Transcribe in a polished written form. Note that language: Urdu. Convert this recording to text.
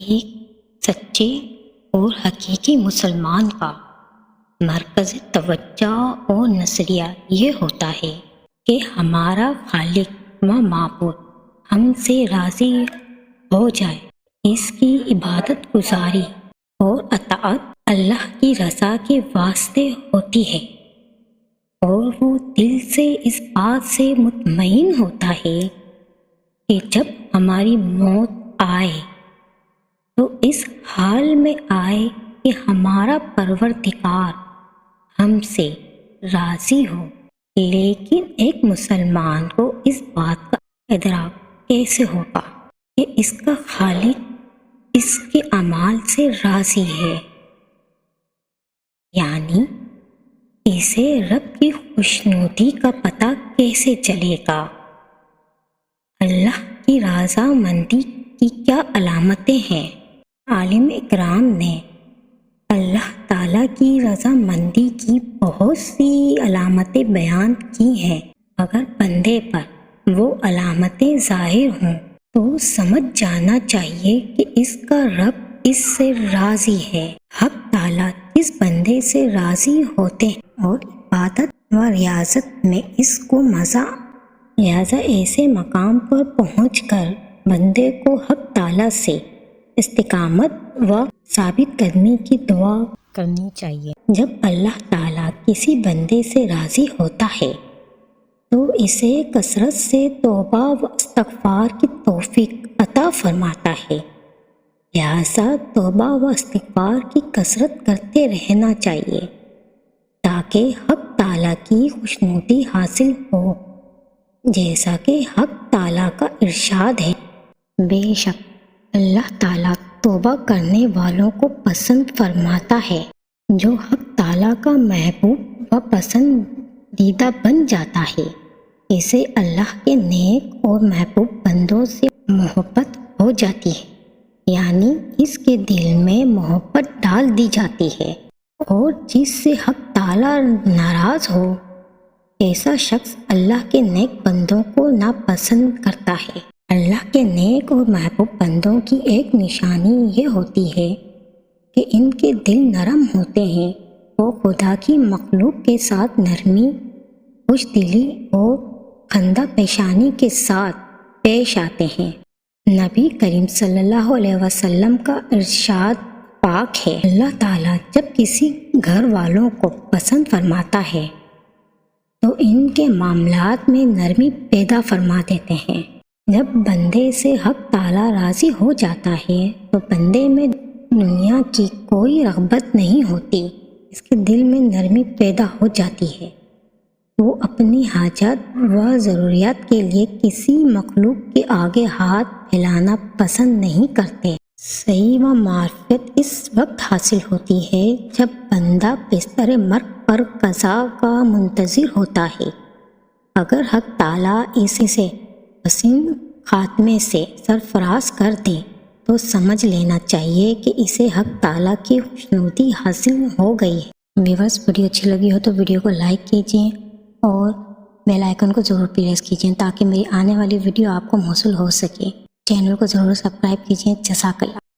ایک سچے اور حقیقی مسلمان کا مرکز توجہ اور نظریہ یہ ہوتا ہے کہ ہمارا خالق و معبود ہم سے راضی ہو جائے، اس کی عبادت گزاری اور اطاعت اللہ کی رضا کے واسطے ہوتی ہے، اور وہ دل سے اس بات سے مطمئن ہوتا ہے کہ جب ہماری موت آئے تو اس حال میں آئے کہ ہمارا پروردگار ہم سے راضی ہو۔ لیکن ایک مسلمان کو اس بات کا ادراک کیسے ہوگا کہ اس کا خالق اس کے اعمال سے راضی ہے؟ یعنی اسے رب کی خوشنودی کا پتہ کیسے چلے گا؟ اللہ کی رضا مندی کی کیا علامتیں ہیں؟ عالم اکرام نے اللہ تعالیٰ کی رضا مندی کی بہت سی علامتیں بیان کی ہیں۔ اگر بندے پر وہ علامتیں ظاہر ہوں تو سمجھ جانا چاہیے کہ اس کا رب اس سے راضی ہے۔ حق تعالیٰ جس بندے سے راضی ہوتے ہیں اور عبادت و ریاضت میں اس کو مزہ، لہذا ایسے مقام پر پہنچ کر بندے کو حق تعالیٰ سے استقامت و ثابت قدمی کی دعا کرنی چاہیے۔ جب اللہ تعالیٰ کسی بندے سے راضی ہوتا ہے تو اسے کثرت سے توبہ و استغفار کی توفیق عطا فرماتا ہے، لہذا توبہ و استغفار کی کثرت کرتے رہنا چاہیے تاکہ حق تعالیٰ کی خوشنودی حاصل ہو، جیسا کہ حق تعالیٰ کا ارشاد ہے، بے شک اللہ تعالیٰ توبہ کرنے والوں کو پسند فرماتا ہے۔ جو حق تعالیٰ کا محبوب و پسندیدہ بن جاتا ہے، اسے اللہ کے نیک اور محبوب بندوں سے محبت ہو جاتی ہے، یعنی اس کے دل میں محبت ڈال دی جاتی ہے، اور جس سے حق تعالیٰ ناراض ہو ایسا شخص اللہ کے نیک بندوں کو ناپسند کرتا ہے۔ اللہ کے نیک اور محبوب بندوں کی ایک نشانی یہ ہوتی ہے کہ ان کے دل نرم ہوتے ہیں، وہ خدا کی مخلوق کے ساتھ نرمی، خوش دلی اور خندہ پیشانی کے ساتھ پیش آتے ہیں۔ نبی کریم صلی اللہ علیہ وسلم کا ارشاد پاک ہے، اللہ تعالیٰ جب کسی گھر والوں کو پسند فرماتا ہے تو ان کے معاملات میں نرمی پیدا فرما دیتے ہیں۔ جب بندے سے حق تعالیٰ راضی ہو جاتا ہے تو بندے میں دنیا کی کوئی رغبت نہیں ہوتی، اس کے دل میں نرمی پیدا ہو جاتی ہے، وہ اپنی حاجات و ضروریات کے لیے کسی مخلوق کے آگے ہاتھ پھیلانا پسند نہیں کرتے۔ صحیح و معرفت اس وقت حاصل ہوتی ہے جب بندہ بستر مرگ پر قضا کا منتظر ہوتا ہے۔ اگر حق تعالیٰ اسے حسین خاتمے سے سرفراز کر دے تو سمجھ لینا چاہیے کہ اسے حق تعالیٰ کی خوشنودی حاصل ہو گئی ہے۔ ویورز، ویڈیو اچھی لگی ہو تو ویڈیو کو لائک کیجیے اور بیل آئیکن کو ضرور پریس کیجیے تاکہ میری آنے والی ویڈیو آپ کو موصول ہو سکے۔ چینل کو ضرور سبسکرائب کیجیے۔ جزاک اللہ۔